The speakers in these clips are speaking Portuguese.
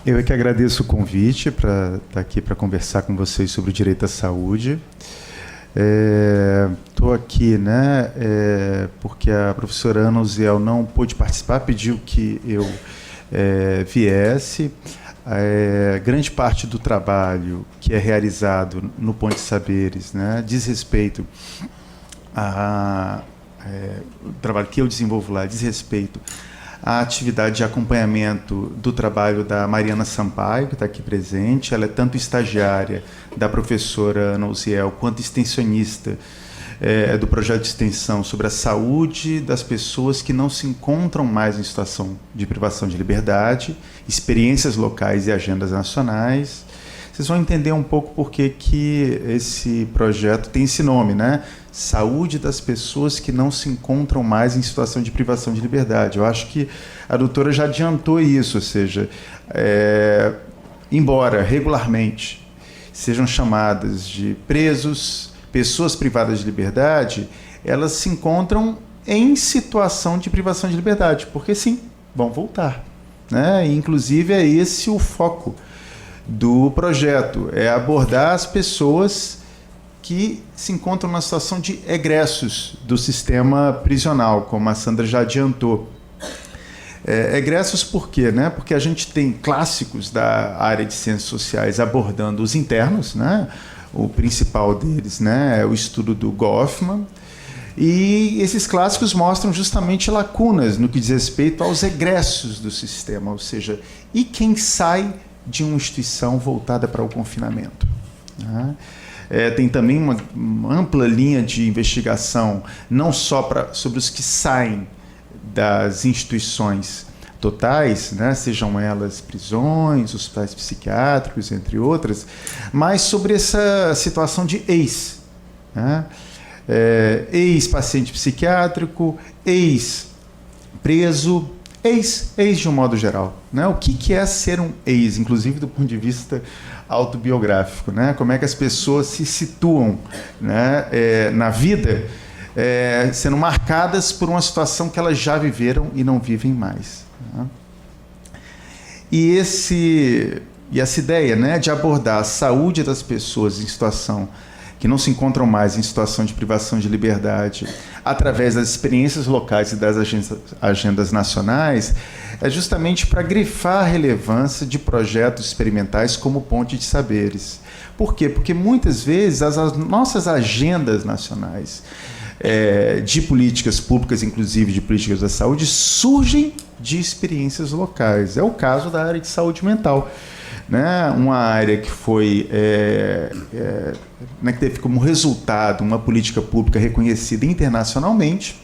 Eu é que agradeço o convite para estar aqui para conversar com vocês sobre o direito à saúde. Estou aqui, porque a professora Ana Uziel não pôde participar, pediu que eu viesse. Grande parte do trabalho que é realizado no Ponte de Saberes, diz respeito o trabalho que eu desenvolvo lá diz respeito à atividade de acompanhamento do trabalho da Mariana Sampaio, que está aqui presente. Ela é tanto estagiária da professora Ana Uziel, quanto extensionista do projeto de extensão sobre a saúde das pessoas que não se encontram mais em situação de privação de liberdade, experiências locais e agendas nacionais. Vocês vão entender um pouco por que esse projeto tem esse nome, Saúde das pessoas que não se encontram mais em situação de privação de liberdade. Eu acho que a doutora já adiantou isso, ou seja, embora regularmente sejam chamadas de presos, pessoas privadas de liberdade, elas se encontram em situação de privação de liberdade, porque sim, vão voltar. E, inclusive, é esse o foco do projeto, é abordar as pessoas que se encontram na situação de egressos do sistema prisional, como a Sandra já adiantou. Egressos por quê? Porque a gente tem clássicos da área de ciências sociais abordando os internos, o principal deles é o estudo do Goffman, e esses clássicos mostram justamente lacunas no que diz respeito aos egressos do sistema, ou seja, e quem sai de uma instituição voltada para o confinamento. Tem também uma ampla linha de investigação, não só sobre os que saem das instituições totais, sejam elas prisões, hospitais psiquiátricos, entre outras, mas sobre essa situação de ex-paciente psiquiátrico, ex-preso, ex de um modo geral. O que é ser um ex, inclusive do ponto de vista autobiográfico, como é que as pessoas se situam na vida, sendo marcadas por uma situação que elas já viveram e não vivem mais. E essa ideia de abordar a saúde das pessoas em situação que não se encontram mais em situação de privação de liberdade através das experiências locais e das agendas nacionais é justamente para grifar a relevância de projetos experimentais como Ponte de Saberes. Por quê? Porque muitas vezes as nossas agendas nacionais de políticas públicas, inclusive de políticas da saúde, surgem de experiências locais. É o caso da área de saúde mental. Uma área que foi que teve como resultado uma política pública reconhecida internacionalmente,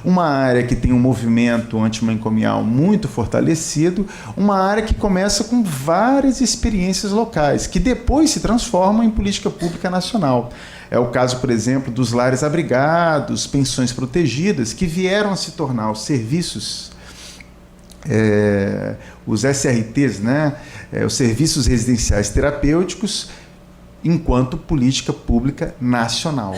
uma área que tem um movimento antimanicomial muito fortalecido, uma área que começa com várias experiências locais, que depois se transformam em política pública nacional. É o caso, por exemplo, dos lares abrigados, pensões protegidas, que vieram a se tornar os serviços, os SRTs, os serviços residenciais terapêuticos, enquanto política pública nacional.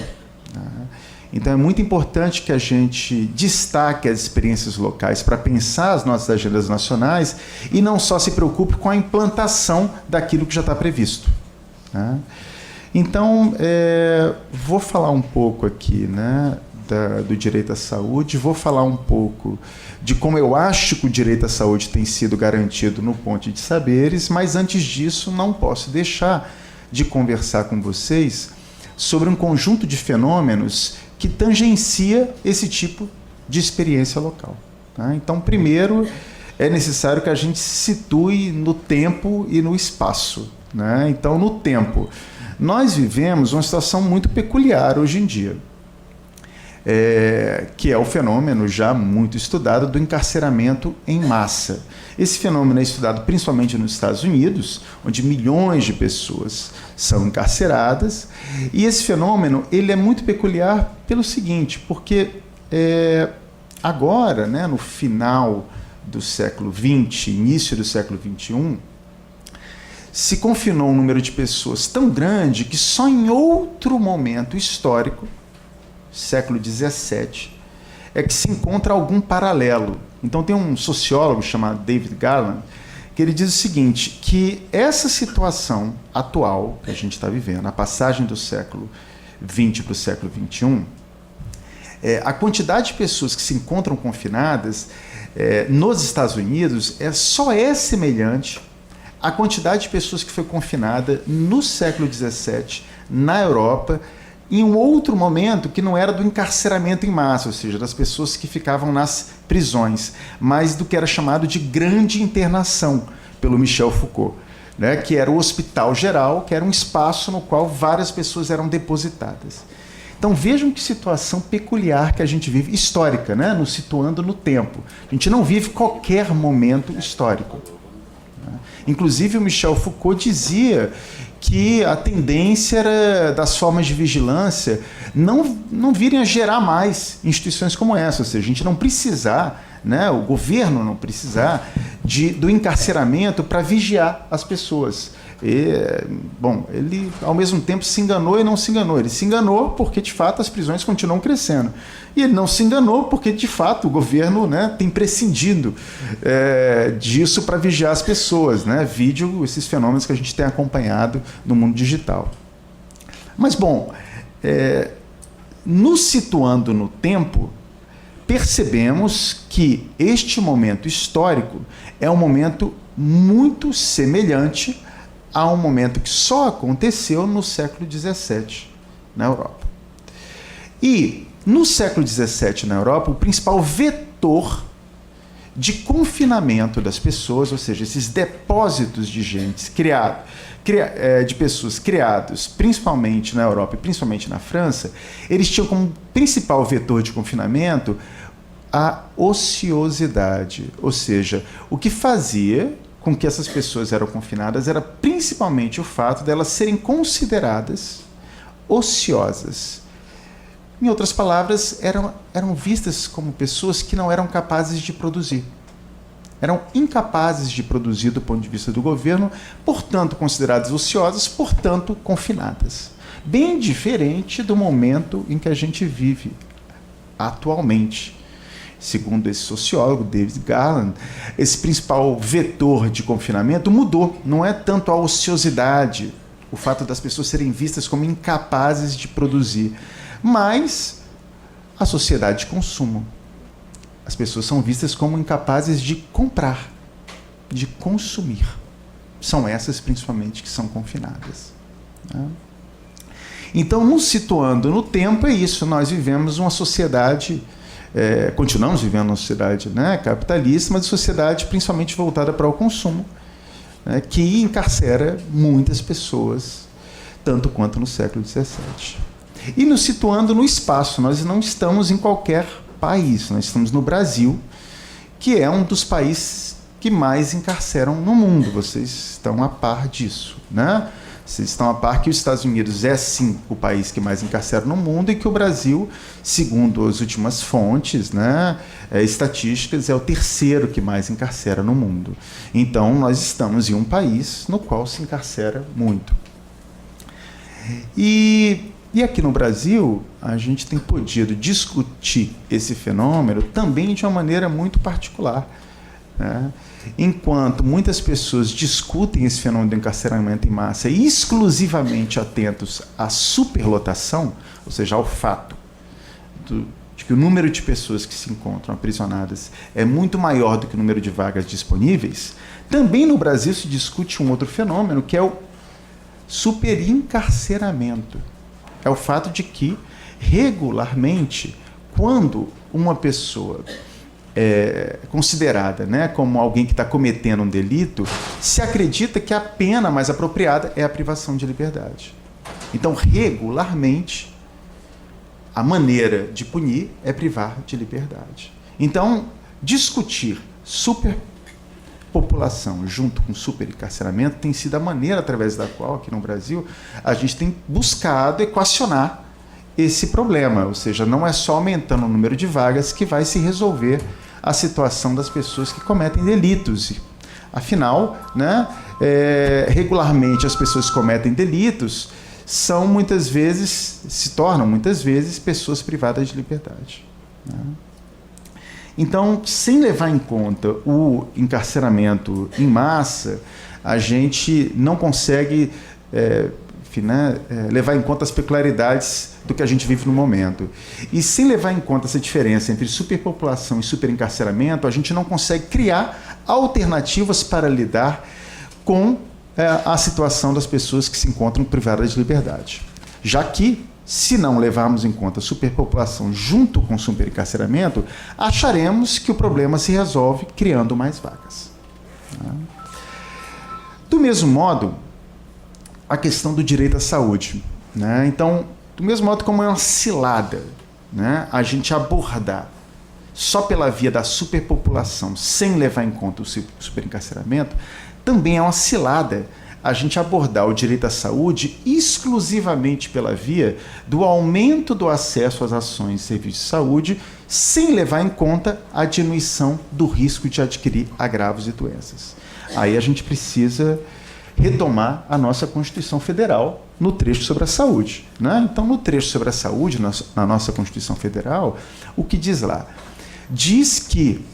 Então é muito importante que a gente destaque as experiências locais para pensar as nossas agendas nacionais e não só se preocupe com a implantação daquilo que já está previsto. Então, vou falar um pouco aqui do direito à saúde, vou falar um pouco de como eu acho que o direito à saúde tem sido garantido no Ponte de Saberes, mas antes disso não posso deixar de conversar com vocês sobre um conjunto de fenômenos que tangencia esse tipo de experiência local. Então, primeiro, é necessário que a gente se situe no tempo e no espaço. Então, no tempo, nós vivemos uma situação muito peculiar hoje em dia, que é o fenômeno já muito estudado do encarceramento em massa. Esse fenômeno é estudado principalmente nos Estados Unidos, onde milhões de pessoas são encarceradas, e esse fenômeno ele é muito peculiar pelo seguinte, porque agora, né, no final do século XX, início do século XXI, se confinou um número de pessoas tão grande que só em outro momento histórico, século XVII, é que se encontra algum paralelo. Então tem um sociólogo chamado David Garland que ele diz o seguinte, que essa situação atual que a gente está vivendo, a passagem do século XX para o século XXI, a quantidade de pessoas que se encontram confinadas nos Estados Unidos só é semelhante à quantidade de pessoas que foi confinada no século XVII na Europa, em um outro momento que não era do encarceramento em massa, ou seja, das pessoas que ficavam nas prisões, mas do que era chamado de grande internação, pelo Michel Foucault, né, que era o hospital geral, que era um espaço no qual várias pessoas eram depositadas. Então vejam que situação peculiar que a gente vive, histórica, né, nos situando no tempo. A gente não vive qualquer momento histórico. Inclusive o Michel Foucault dizia que a tendência era das formas de vigilância não virem a gerar mais instituições como essa, ou seja, a gente não precisar, né, o governo não precisar do encarceramento para vigiar as pessoas. Bom, ele ao mesmo tempo se enganou e não se enganou. Ele se enganou porque de fato as prisões continuam crescendo. E ele não se enganou porque de fato o governo, né, tem prescindido disso para vigiar as pessoas, né? Vídeo esses fenômenos que a gente tem acompanhado no mundo digital. Mas bom, nos situando no tempo, percebemos que este momento histórico é um momento muito semelhante a um momento que só aconteceu no século XVII na Europa. E no século XVII na Europa, o principal vetor de confinamento das pessoas, ou seja, esses depósitos de gente de pessoas criados principalmente na Europa e principalmente na França, eles tinham como principal vetor de confinamento a ociosidade, ou seja, o que fazia com que essas pessoas eram confinadas era principalmente o fato delas serem consideradas ociosas. Em outras palavras, eram vistas como pessoas que não eram capazes de produzir. Eram incapazes de produzir do ponto de vista do governo, portanto consideradas ociosas, portanto confinadas. Bem diferente do momento em que a gente vive atualmente. Segundo esse sociólogo, David Garland, esse principal vetor de confinamento mudou. Não é tanto a ociosidade, o fato das pessoas serem vistas como incapazes de produzir, mas a sociedade de consumo. As pessoas são vistas como incapazes de comprar, de consumir. São essas, principalmente, que são confinadas. Né? Então, nos situando no tempo, é isso. Nós vivemos uma sociedade... continuamos vivendo uma sociedade, né, capitalista, mas sociedade principalmente voltada para o consumo, né, que encarcera muitas pessoas, tanto quanto no século XVII. E nos situando no espaço, nós não estamos em qualquer país, nós estamos no Brasil, que é um dos países que mais encarceram no mundo. Vocês estão a par disso, né? Vocês estão a par que os Estados Unidos é, sim, o país que mais encarcera no mundo e que o Brasil, segundo as últimas fontes, né, estatísticas, é o terceiro que mais encarcera no mundo. Então, nós estamos em um país no qual se encarcera muito. E aqui no Brasil, a gente tem podido discutir esse fenômeno também de uma maneira muito particular, né? Enquanto muitas pessoas discutem esse fenômeno do encarceramento em massa exclusivamente atentos à superlotação, ou seja, ao fato de que o número de pessoas que se encontram aprisionadas é muito maior do que o número de vagas disponíveis, também no Brasil se discute um outro fenômeno, que é o superencarceramento. É o fato de que, regularmente, quando uma pessoa considerada, né, como alguém que está cometendo um delito, se acredita que a pena mais apropriada é a privação de liberdade. Então, regularmente, a maneira de punir é privar de liberdade. Então, discutir superpopulação junto com superencarceramento tem sido a maneira através da qual, aqui no Brasil, a gente tem buscado equacionar esse problema, ou seja, não é só aumentando o número de vagas que vai se resolver a situação das pessoas que cometem delitos. Afinal, né, regularmente as pessoas que cometem delitos são muitas vezes, se tornam muitas vezes pessoas privadas de liberdade, né? Então, sem levar em conta o encarceramento em massa, a gente não consegue levar em conta as peculiaridades do que a gente vive no momento. E sem levar em conta essa diferença entre superpopulação e superencarceramento, a gente não consegue criar alternativas para lidar com a situação das pessoas que se encontram privadas de liberdade. Já que, se não levarmos em conta a superpopulação junto com o superencarceramento, acharemos que o problema se resolve criando mais vagas. Do mesmo modo, a questão do direito à saúde, né? Então, do mesmo modo como é uma cilada, né, a gente abordar só pela via da superpopulação, sem levar em conta o superencarceramento, também é uma cilada a gente abordar o direito à saúde exclusivamente pela via do aumento do acesso às ações e serviços de saúde, sem levar em conta a diminuição do risco de adquirir agravos e doenças. Aí a gente precisa retomar a nossa Constituição Federal no trecho sobre a saúde, né? Então, no trecho sobre a saúde, na nossa Constituição Federal, o que diz lá? Diz que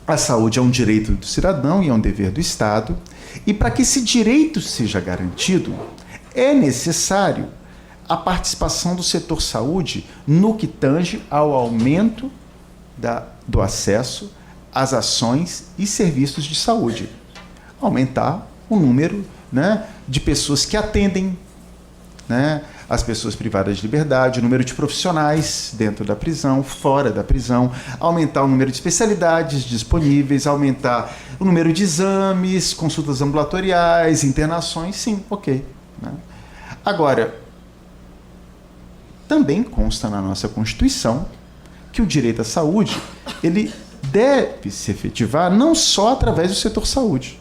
a saúde é um direito do cidadão e é um dever do Estado, e para que esse direito seja garantido, é necessário a participação do setor saúde no que tange ao aumento do acesso às ações e serviços de saúde. Aumentar o número, né, de pessoas que atendem, né, as pessoas privadas de liberdade, o número de profissionais dentro da prisão, fora da prisão, aumentar o número de especialidades disponíveis, aumentar o número de exames, consultas ambulatoriais, internações, sim, ok, né? Agora, também consta na nossa Constituição que o direito à saúde, ele deve se efetivar não só através do setor saúde,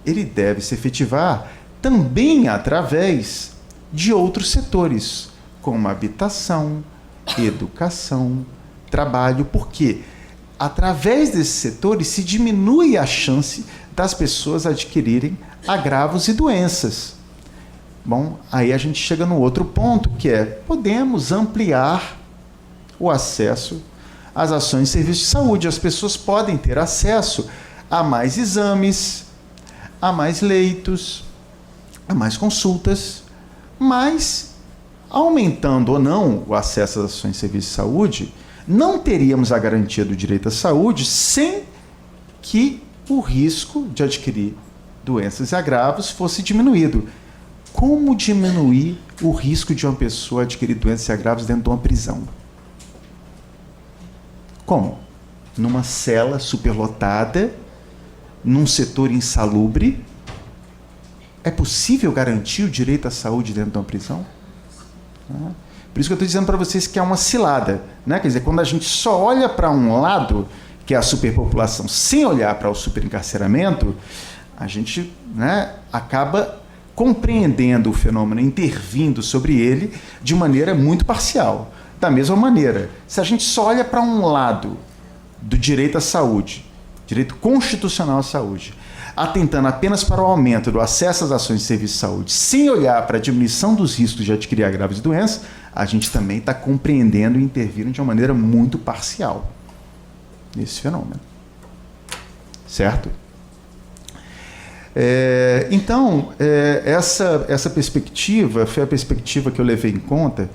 ele deve se efetivar também através de outros setores, como habitação, educação, trabalho, porque através desses setores se diminui a chance das pessoas adquirirem agravos e doenças. Bom, aí a gente chega no outro ponto, que é, podemos ampliar o acesso às ações e serviços de saúde. As pessoas podem ter acesso a mais exames, a mais leitos, a mais consultas, mas, aumentando ou não o acesso às ações e serviços de saúde, não teríamos a garantia do direito à saúde sem que o risco de adquirir doenças e agravos fosse diminuído. Como diminuir o risco de uma pessoa adquirir doenças e agravos dentro de uma prisão? Como? Numa cela superlotada, num setor insalubre. É possível garantir o direito à saúde dentro de uma prisão? Por isso que eu estou dizendo para vocês que é uma cilada, né? Quer dizer, quando a gente só olha para um lado, que é a superpopulação, sem olhar para o superencarceramento, a gente, né, acaba compreendendo o fenômeno, intervindo sobre ele de maneira muito parcial. Da mesma maneira, se a gente só olha para um lado do direito à saúde, direito constitucional à saúde, atentando apenas para o aumento do acesso às ações de serviço de saúde, sem olhar para a diminuição dos riscos de adquirir agravos e doenças, a gente também está compreendendo e intervindo de uma maneira muito parcial nesse fenômeno. Certo? Então, essa perspectiva foi a perspectiva que eu levei em conta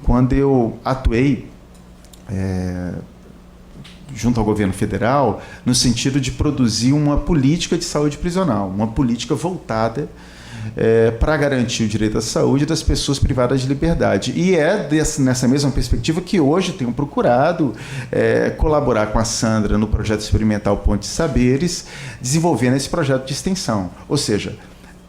quando eu atuei junto ao governo federal, no sentido de produzir uma política de saúde prisional, uma política voltada para garantir o direito à saúde das pessoas privadas de liberdade. E nessa mesma perspectiva que hoje tenho procurado colaborar com a Sandra no projeto experimental Pontes Saberes, desenvolvendo esse projeto de extensão. Ou seja,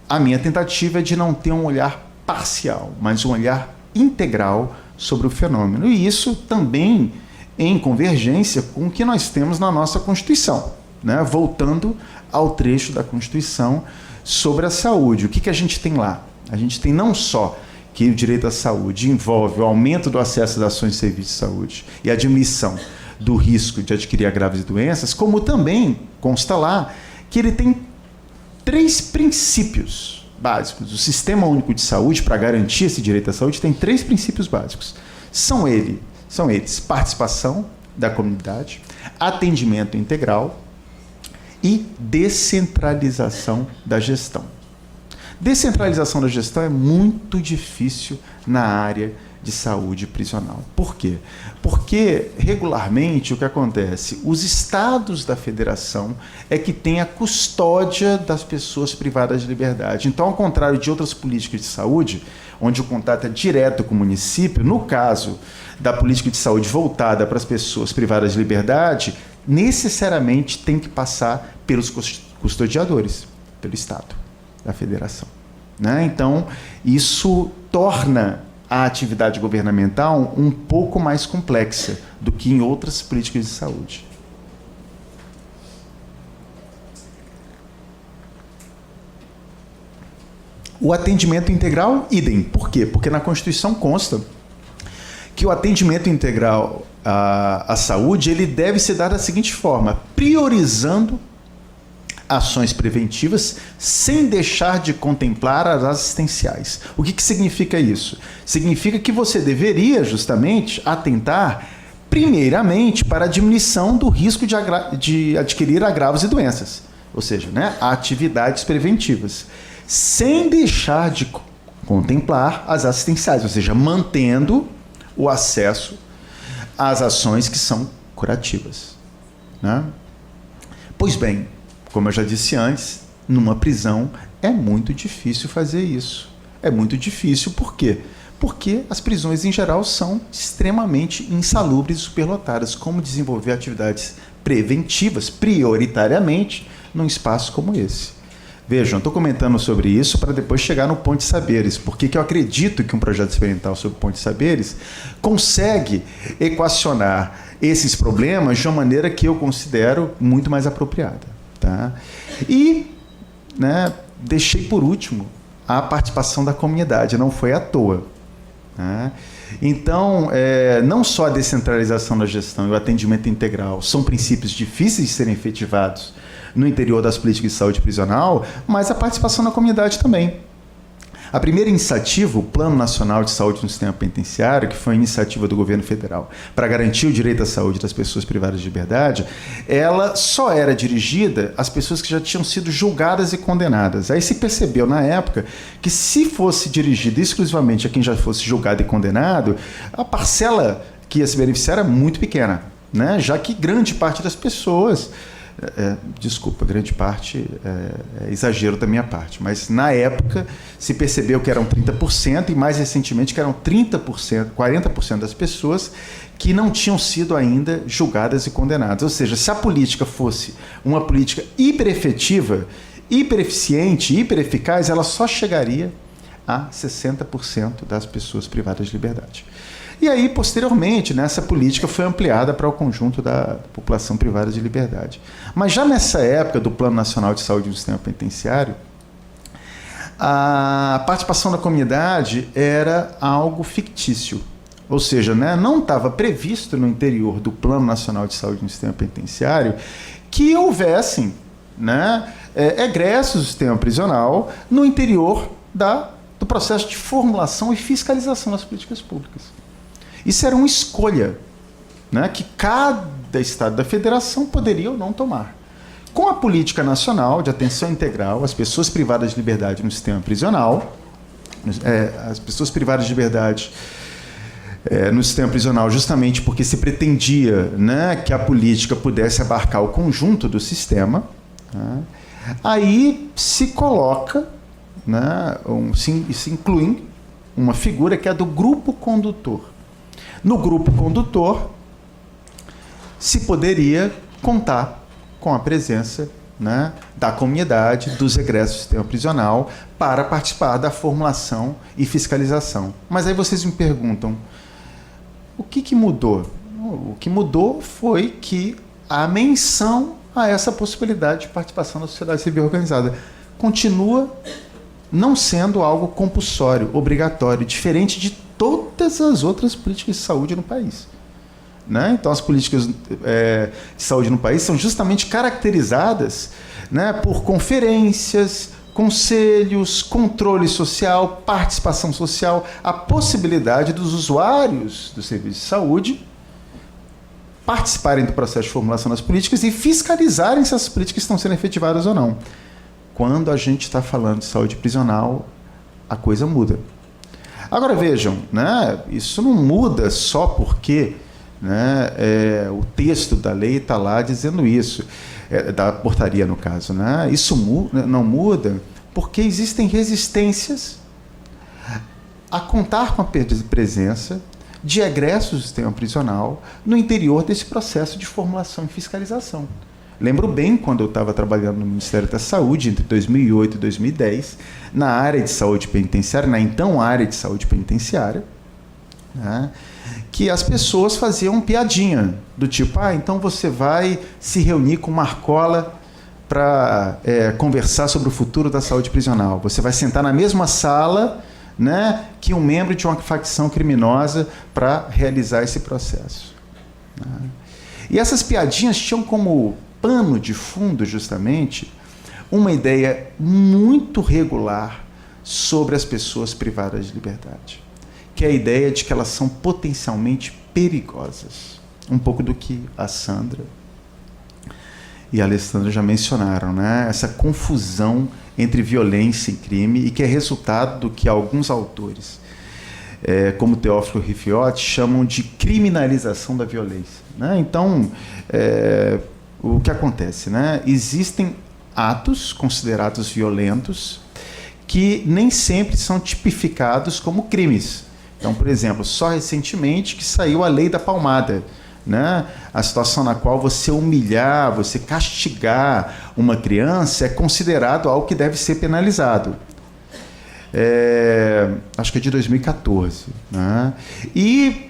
a minha tentativa é de não ter um olhar parcial, mas um olhar integral sobre o fenômeno. E isso também em convergência com o que nós temos na nossa Constituição, né? Voltando ao trecho da Constituição sobre a saúde. O que a gente tem lá? A gente tem não só que o direito à saúde envolve o aumento do acesso às ações de serviço de saúde e a diminuição do risco de adquirir graves doenças, como também consta lá que ele tem 3 princípios básicos. O Sistema Único de Saúde, para garantir esse direito à saúde, tem 3 princípios básicos. São eles participação da comunidade, atendimento integral e descentralização da gestão. Descentralização da gestão é muito difícil na área de saúde prisional. Por quê? Porque, regularmente, o que acontece? Os estados da federação é que têm a custódia das pessoas privadas de liberdade. Então, ao contrário de outras políticas de saúde, onde o contato é direto com o município, no caso da política de saúde voltada para as pessoas privadas de liberdade, necessariamente tem que passar pelos custodiadores, pelo estado da federação, né? Então, isso torna a atividade governamental um pouco mais complexa do que em outras políticas de saúde. O atendimento integral, idem. Por quê? Porque na Constituição consta que o atendimento integral à saúde ele deve ser dado da seguinte forma: priorizando ações preventivas sem deixar de contemplar as assistenciais. O que significa isso? Significa que você deveria justamente atentar primeiramente para a diminuição do risco de adquirir agravos e doenças, ou seja, né, atividades preventivas, sem deixar de contemplar as assistenciais, ou seja, mantendo o acesso às ações que são curativas, né? Pois bem, como eu já disse antes, numa prisão é muito difícil fazer isso. É muito difícil, por quê? Porque as prisões, em geral, são extremamente insalubres e superlotadas. Como desenvolver atividades preventivas, prioritariamente, num espaço como esse? Vejam, estou comentando sobre isso para depois chegar no Ponte Saberes, porque eu acredito que um projeto experimental sobre Ponte Saberes consegue equacionar esses problemas de uma maneira que eu considero muito mais apropriada. Tá? E, né, deixei por último a participação da comunidade, não foi à toa. Né? Então, não só a descentralização da gestão e o atendimento integral são princípios difíceis de serem efetivados no interior das políticas de saúde prisional, mas a participação da comunidade também. A primeira iniciativa, o Plano Nacional de Saúde no Sistema Penitenciário, que foi a iniciativa do governo federal para garantir o direito à saúde das pessoas privadas de liberdade, ela só era dirigida às pessoas que já tinham sido julgadas e condenadas. Aí se percebeu na época que se fosse dirigida exclusivamente a quem já fosse julgado e condenado, a parcela que ia se beneficiar era muito pequena, né? Já que grande parte das pessoas... desculpa, grande parte é exagero da minha parte, mas na época se percebeu que eram 30% e mais recentemente que eram 30%, 40% das pessoas que não tinham sido ainda julgadas e condenadas. Ou seja, se a política fosse uma política hiperefetiva, hipereficiente, hipereficaz, ela só chegaria a 60% das pessoas privadas de liberdade. E aí, posteriormente, essa política foi ampliada para o conjunto da população privada de liberdade. Mas já nessa época do Plano Nacional de Saúde no Sistema Penitenciário, a participação da comunidade era algo fictício. Ou seja, né, não estava previsto no interior do Plano Nacional de Saúde no Sistema Penitenciário que houvessem, né, egressos do sistema prisional no interior do processo de formulação e fiscalização das políticas públicas. Isso era uma escolha, né, que cada estado da federação poderia ou não tomar. Com a política nacional de atenção integral às pessoas privadas de liberdade no sistema prisional, as pessoas privadas de liberdade no sistema prisional justamente porque se pretendia, né, que a política pudesse abarcar o conjunto do sistema, né, aí se coloca, né, se inclui uma figura que é a do grupo condutor. No grupo condutor, se poderia contar com a presença, né, da comunidade, dos egressos do sistema prisional, para participar da formulação e fiscalização. Mas aí vocês me perguntam, o que mudou? O que mudou foi que a menção a essa possibilidade de participação da sociedade civil organizada continua não sendo algo compulsório, obrigatório, diferente de todas as outras políticas de saúde no país. Né? Então, as políticas de saúde no país são justamente caracterizadas, né, por conferências, conselhos, controle social, participação social, a possibilidade dos usuários do serviço de saúde participarem do processo de formulação das políticas e fiscalizarem se as políticas estão sendo efetivadas ou não. Quando a gente está falando de saúde prisional, a coisa muda. Agora vejam, né, isso não muda só porque, né, o texto da lei está lá dizendo isso, da portaria no caso. Né? Isso não muda porque existem resistências a contar com a presença de egressos do sistema prisional no interior desse processo de formulação e fiscalização. Lembro bem quando eu estava trabalhando no Ministério da Saúde, entre 2008 e 2010, na área de saúde penitenciária, na então área de saúde penitenciária, né, que as pessoas faziam piadinha, do tipo, então você vai se reunir com Marcola para conversar sobre o futuro da saúde prisional. Você vai sentar na mesma sala, né, que um membro de uma facção criminosa para realizar esse processo. Né? E essas piadinhas tinham como pano de fundo, justamente, uma ideia muito regular sobre as pessoas privadas de liberdade, que é a ideia de que elas são potencialmente perigosas. Um pouco do que a Sandra e a Alessandra já mencionaram, né? Essa confusão entre violência e crime, e que é resultado do que alguns autores, como Teófilo Rifiotti, chamam de criminalização da violência. Né? Então, o que acontece? Né? Existem atos considerados violentos que nem sempre são tipificados como crimes. Então, por exemplo, só recentemente que saiu a lei da palmada, né? A situação na qual você humilhar, você castigar uma criança é considerado algo que deve ser penalizado. Acho que é de 2014. Né? E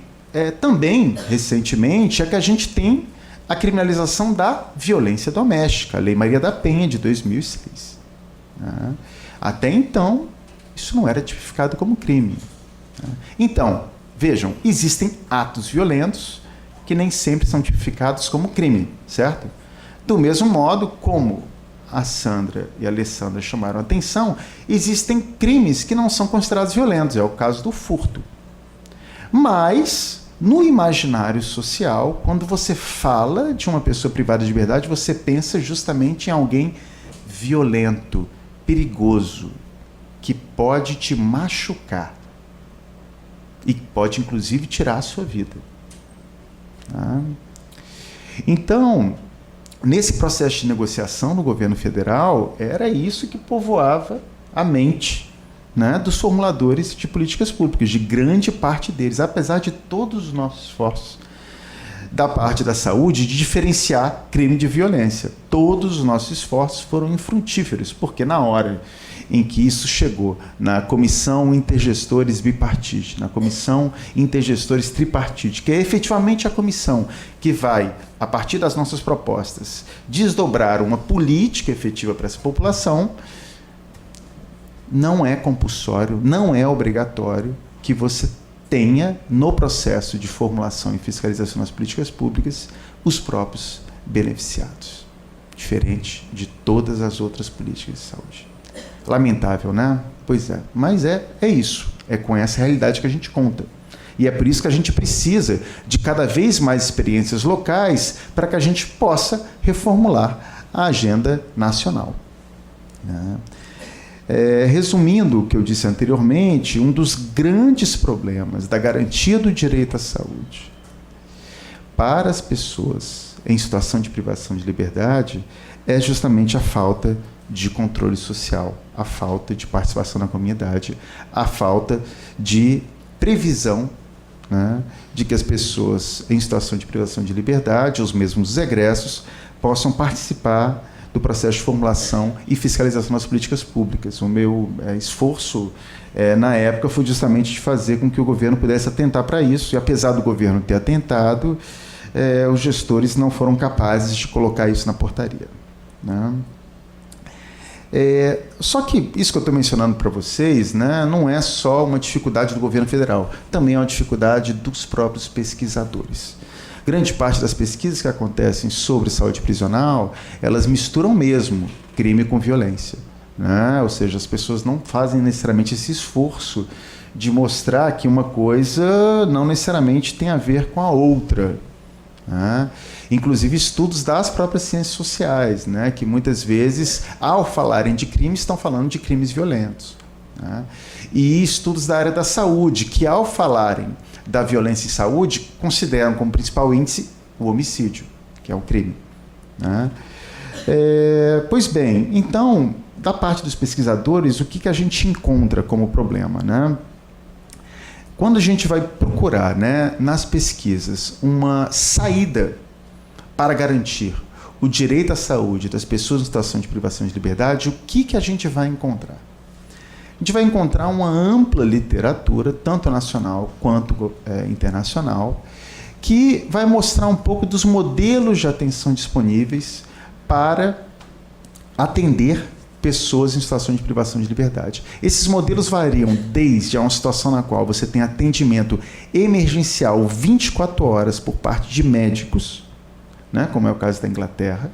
também, recentemente, é que a gente tem a criminalização da violência doméstica, a Lei Maria da Penha, de 2006. Né? Até então, isso não era tipificado como crime. Né? Então, vejam, existem atos violentos que nem sempre são tipificados como crime, certo? Do mesmo modo como a Sandra e a Alessandra chamaram a atenção, existem crimes que não são considerados violentos, é o caso do furto. Mas, no imaginário social, quando você fala de uma pessoa privada de liberdade, você pensa justamente em alguém violento, perigoso, que pode te machucar e pode, inclusive, tirar a sua vida. Então, nesse processo de negociação no governo federal, era isso que povoava a mente, né, dos formuladores de políticas públicas, de grande parte deles, apesar de todos os nossos esforços da parte da saúde de diferenciar crime de violência. Todos os nossos esforços foram infrutíferos, porque na hora em que isso chegou na Comissão Intergestores Bipartite, na Comissão Intergestores Tripartite, que é efetivamente a comissão que vai, a partir das nossas propostas, desdobrar uma política efetiva para essa população, não é compulsório, não é obrigatório que você tenha, no processo de formulação e fiscalização das políticas públicas, os próprios beneficiados, diferente de todas as outras políticas de saúde. Lamentável, né? Pois é, mas é isso, é com essa realidade que a gente conta. E é por isso que a gente precisa de cada vez mais experiências locais para que a gente possa reformular a agenda nacional. Né? Resumindo o que eu disse anteriormente, um dos grandes problemas da garantia do direito à saúde para as pessoas em situação de privação de liberdade é justamente a falta de controle social, a falta de participação na comunidade, a falta de previsão, né, de que as pessoas em situação de privação de liberdade, os mesmos egressos, possam participar do processo de formulação e fiscalização das políticas públicas. O meu esforço, na época, foi justamente de fazer com que o governo pudesse atentar para isso, e apesar do governo ter atentado, os gestores não foram capazes de colocar isso na portaria. Né? Só que isso que eu estou mencionando para vocês, né, não é só uma dificuldade do governo federal, também é uma dificuldade dos próprios pesquisadores. Grande parte das pesquisas que acontecem sobre saúde prisional, elas misturam mesmo crime com violência, né? Ou seja, as pessoas não fazem necessariamente esse esforço de mostrar que uma coisa não necessariamente tem a ver com a outra, né? Inclusive estudos das próprias ciências sociais, né, que muitas vezes, ao falarem de crimes, estão falando de crimes violentos, né? E estudos da área da saúde, que ao falarem da violência em saúde, consideram como principal índice o homicídio, que é um crime, né? Pois bem, então, da parte dos pesquisadores, o que a gente encontra como problema, né? Quando a gente vai procurar, né, nas pesquisas uma saída para garantir o direito à saúde das pessoas em situação de privação de liberdade, o que a gente vai encontrar? A gente vai encontrar uma ampla literatura, tanto nacional quanto internacional, que vai mostrar um pouco dos modelos de atenção disponíveis para atender pessoas em situação de privação de liberdade. Esses modelos variam desde uma situação na qual você tem atendimento emergencial 24 horas por parte de médicos, né, como é o caso da Inglaterra,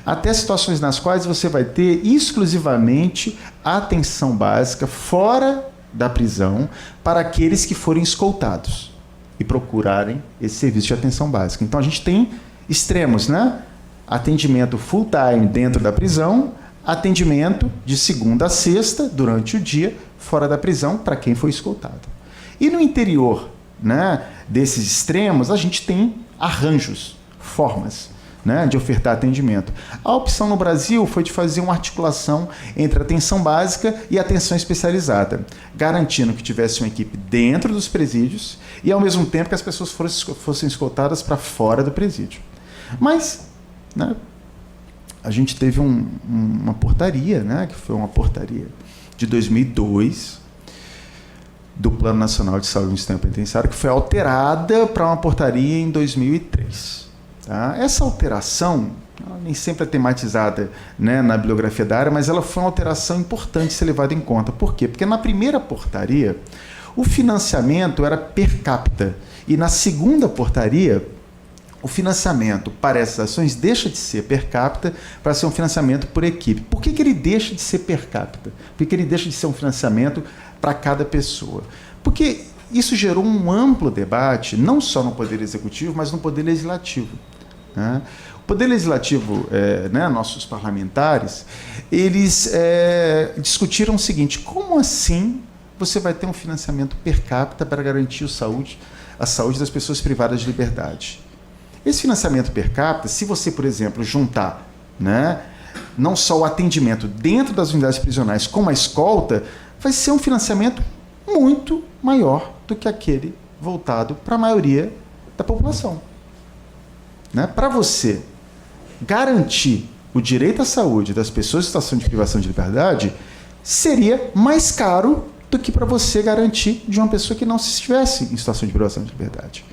até situações nas quais você vai ter exclusivamente atenção básica fora da prisão para aqueles que forem escoltados e procurarem esse serviço de atenção básica. Então a gente tem extremos, né? Atendimento full time dentro da prisão, atendimento de segunda a sexta durante o dia fora da prisão para quem foi escoltado. E no interior, né, desses extremos, a gente tem arranjos, formas, né, de ofertar atendimento. A opção no Brasil foi de fazer uma articulação entre atenção básica e atenção especializada, garantindo que tivesse uma equipe dentro dos presídios e, ao mesmo tempo, que as pessoas fossem escoltadas para fora do presídio. Mas, né, a gente teve uma portaria, né, que foi uma portaria de 2002, do Plano Nacional de Saúde no Sistema Penitenciário, que foi alterada para uma portaria em 2003. Tá? Essa alteração, nem sempre é tematizada, né, na bibliografia da área, mas ela foi uma alteração importante de ser levada em conta. Por quê? Porque na primeira portaria, o financiamento era per capita, e na segunda portaria, o financiamento para essas ações deixa de ser per capita para ser um financiamento por equipe. Por que ele deixa de ser per capita? Por que ele deixa de ser um financiamento para cada pessoa? Porque isso gerou um amplo debate, não só no Poder Executivo, mas no Poder Legislativo, né? O Poder Legislativo, né, nossos parlamentares, eles discutiram o seguinte: como assim você vai ter um financiamento per capita para garantir a saúde das pessoas privadas de liberdade? Esse financiamento per capita, se você, por exemplo, juntar, né, não só o atendimento dentro das unidades prisionais como a escolta, vai ser um financiamento muito maior do que aquele voltado para a maioria da população. Né? Para você garantir o direito à saúde das pessoas em situação de privação de liberdade, seria mais caro do que para você garantir de uma pessoa que não estivesse em situação de privação de liberdade.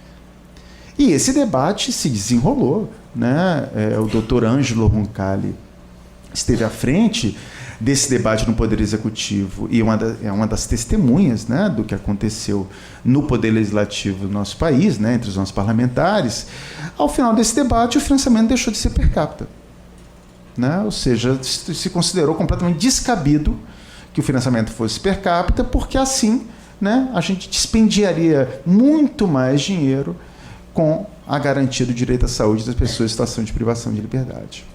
E esse debate se desenrolou, né? O doutor Ângelo Roncalli esteve à frente desse debate no Poder Executivo e é uma das testemunhas, né, do que aconteceu no Poder Legislativo do nosso país, né, entre os nossos parlamentares. Ao final desse debate, o financiamento deixou de ser per capita, né? Ou seja, se considerou completamente descabido que o financiamento fosse per capita, porque assim, né, a gente dispendiaria muito mais dinheiro com a garantia do direito à saúde das pessoas em situação de privação de liberdade.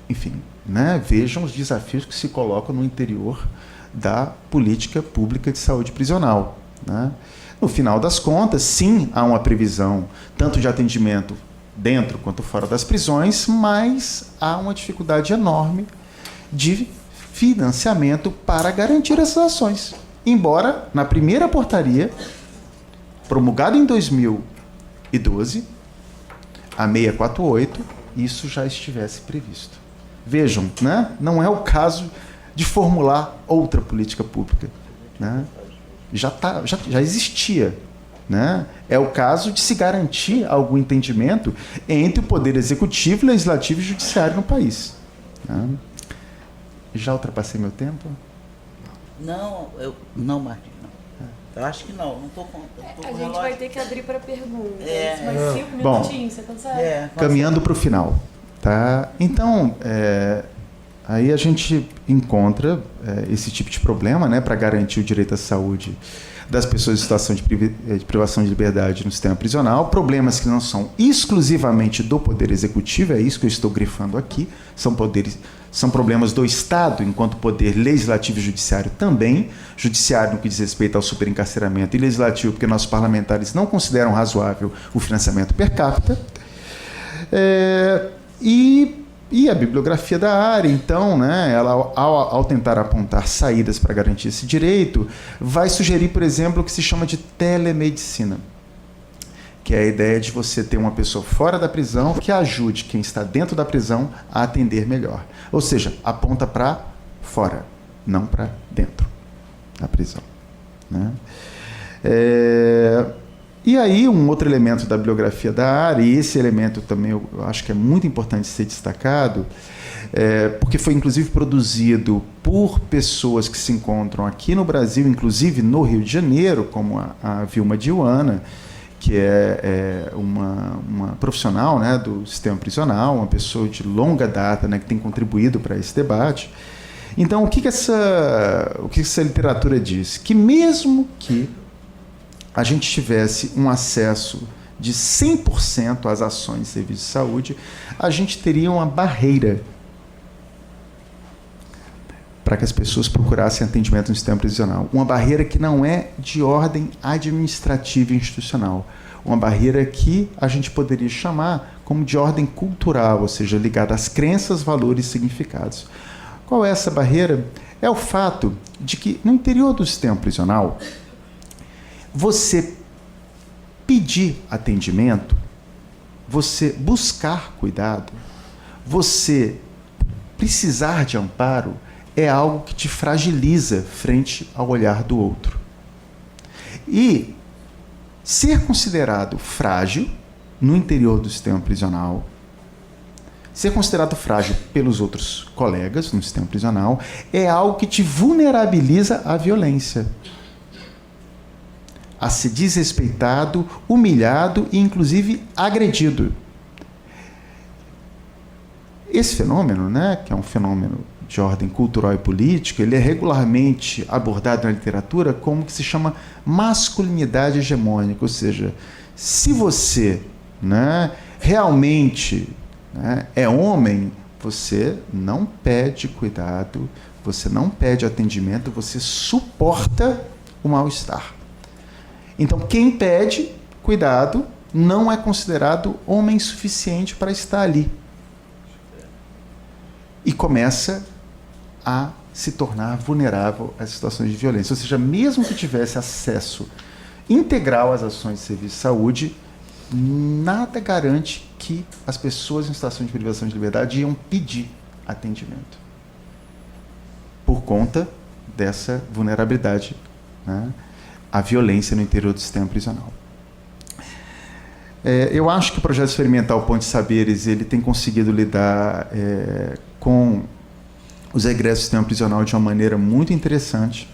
Enfim, né, vejam os desafios que se colocam no interior da política pública de saúde prisional, né? No final das contas, sim, há uma previsão tanto de atendimento dentro quanto fora das prisões, mas há uma dificuldade enorme de financiamento para garantir essas ações. Embora, na primeira portaria, promulgada em 2012, a 648, isso já estivesse previsto. Vejam, né? Não é o caso de formular outra política pública, né? Já existia né? É o caso de se garantir algum entendimento entre o poder executivo, legislativo e judiciário no país. Né? Já ultrapassei meu tempo? Não, Martim, não. Eu acho que não tô com A gente vai ter que abrir para perguntas. É. Mais 5 minutinhos, você consegue? Caminhando para o final. Tá? Então, aí a gente encontra esse tipo de problema, né, para garantir o direito à saúde das pessoas em situação de privação de liberdade no sistema prisional, problemas que não são exclusivamente do Poder Executivo, é isso que eu estou grifando aqui, são problemas do Estado, enquanto poder legislativo e judiciário também, judiciário no que diz respeito ao superencarceramento e legislativo, porque nossos parlamentares não consideram razoável o financiamento per capita, e a bibliografia da área, então, né, ela, ao tentar apontar saídas para garantir esse direito, vai sugerir, por exemplo, o que se chama de telemedicina, que é a ideia de você ter uma pessoa fora da prisão que ajude quem está dentro da prisão a atender melhor. Ou seja, aponta para fora, não para dentro da prisão. Né? E aí, um outro elemento da bibliografia da área, e esse elemento também eu acho que é muito importante ser destacado, porque foi inclusive produzido por pessoas que se encontram aqui no Brasil, inclusive no Rio de Janeiro, como a Vilma Diuana, que é uma profissional, né, do sistema prisional, uma pessoa de longa data, né, que tem contribuído para esse debate. Então, o que essa literatura diz? Que mesmo que a gente tivesse um acesso de 100% às ações de serviço de saúde, a gente teria uma barreira para que as pessoas procurassem atendimento no sistema prisional. Uma barreira que não é de ordem administrativa e institucional. Uma barreira que a gente poderia chamar como de ordem cultural, ou seja, ligada às crenças, valores e significados. Qual é essa barreira? É o fato de que no interior do sistema prisional, você pedir atendimento, você buscar cuidado, você precisar de amparo, é algo que te fragiliza frente ao olhar do outro. E ser considerado frágil no interior do sistema prisional, ser considerado frágil pelos outros colegas no sistema prisional, é algo que te vulnerabiliza à violência, a ser desrespeitado, humilhado e, inclusive, agredido. Esse fenômeno, né, que é um fenômeno de ordem cultural e política, ele é regularmente abordado na literatura como que se chama masculinidade hegemônica, ou seja, se você, né, realmente, né, é homem, você não pede cuidado, você não pede atendimento, você suporta o mal-estar. Então, quem pede cuidado não é considerado homem suficiente para estar ali. E começa a se tornar vulnerável às situações de violência. Ou seja, mesmo que tivesse acesso integral às ações de serviço de saúde, nada garante que as pessoas em situação de privação de liberdade iam pedir atendimento. Por conta dessa vulnerabilidade, né, à violência no interior do sistema prisional. Eu acho que o projeto experimental Ponte Saberes ele tem conseguido lidar com os egressos do sistema prisional de uma maneira muito interessante,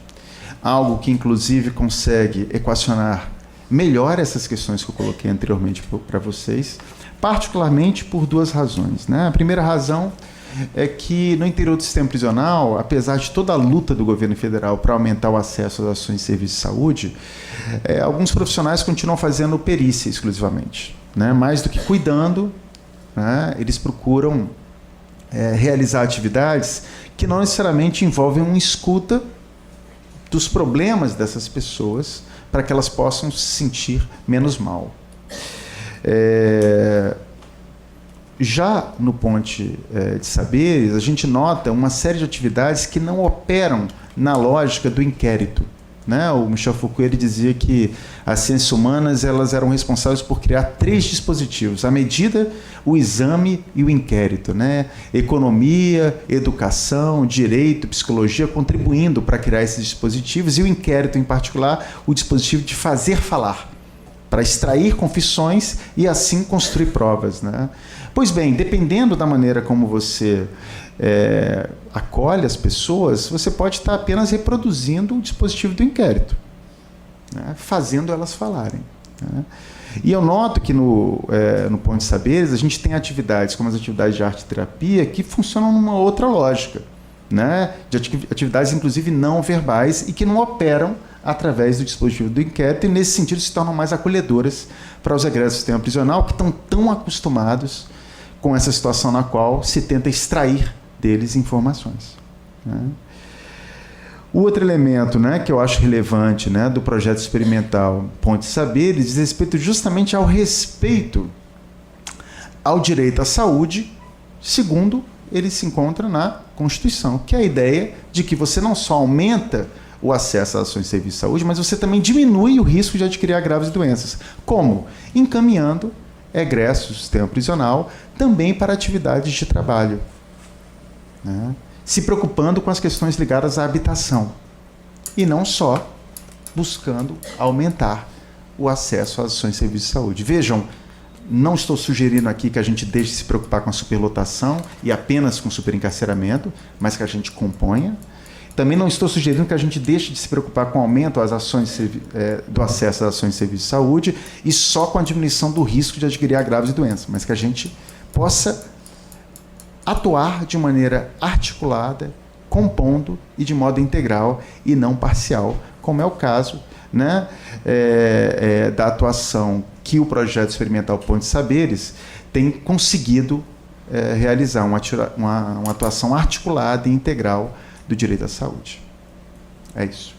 algo que inclusive consegue equacionar melhor essas questões que eu coloquei anteriormente para vocês, particularmente por duas razões. Né? A primeira razão é que no interior do sistema prisional, apesar de toda a luta do governo federal para aumentar o acesso às ações de serviço de saúde, alguns profissionais continuam fazendo perícia exclusivamente. Né? Mais do que cuidando, né? Eles procuram realizar atividades que não necessariamente envolvem uma escuta dos problemas dessas pessoas para que elas possam se sentir menos mal. Já no Ponte de Saberes, a gente nota uma série de atividades que não operam na lógica do inquérito. Né? O Michel Foucault ele dizia que as ciências humanas elas eram responsáveis por criar 3 dispositivos: a medida, o exame e o inquérito. Né? Economia, educação, direito, psicologia contribuindo para criar esses dispositivos, e o inquérito, em particular, o dispositivo de fazer falar. para extrair confissões e assim construir provas, né? Pois bem, dependendo da maneira como você acolhe as pessoas, você pode estar apenas reproduzindo o dispositivo do inquérito, né? Fazendo elas falarem, né? E eu noto que no Ponto de Saberes a gente tem atividades como as atividades de arte e terapia que funcionam numa outra lógica, né? De atividades inclusive não verbais e que não operam através do dispositivo do inquérito e nesse sentido se tornam mais acolhedoras para os egressos do sistema prisional que estão tão acostumados com essa situação na qual se tenta extrair deles informações, né? O outro elemento, né, que eu acho relevante, né, do projeto experimental Ponte Saberes diz respeito justamente ao respeito ao direito à saúde, segundo ele se encontra na Constituição, que é a ideia de que você não só aumenta o acesso às ações de serviço de saúde, mas você também diminui o risco de adquirir graves doenças. Como? Encaminhando egressos do sistema prisional também para atividades de trabalho, né? Se preocupando com as questões ligadas à habitação e não só buscando aumentar o acesso às ações de serviço de saúde. Vejam, não estou sugerindo aqui que a gente deixe de se preocupar com a superlotação e apenas com o superencarceramento, mas que a gente componha. Também não estou sugerindo que a gente deixe de se preocupar com o aumento das ações do acesso às ações de serviço de saúde e só com a diminuição do risco de adquirir agravos e doenças, mas que a gente possa atuar de maneira articulada, compondo e de modo integral e não parcial, como é o caso, né, da atuação que o projeto experimental Ponte Saberes tem conseguido realizar, uma atuação articulada e integral do direito à saúde. É isso.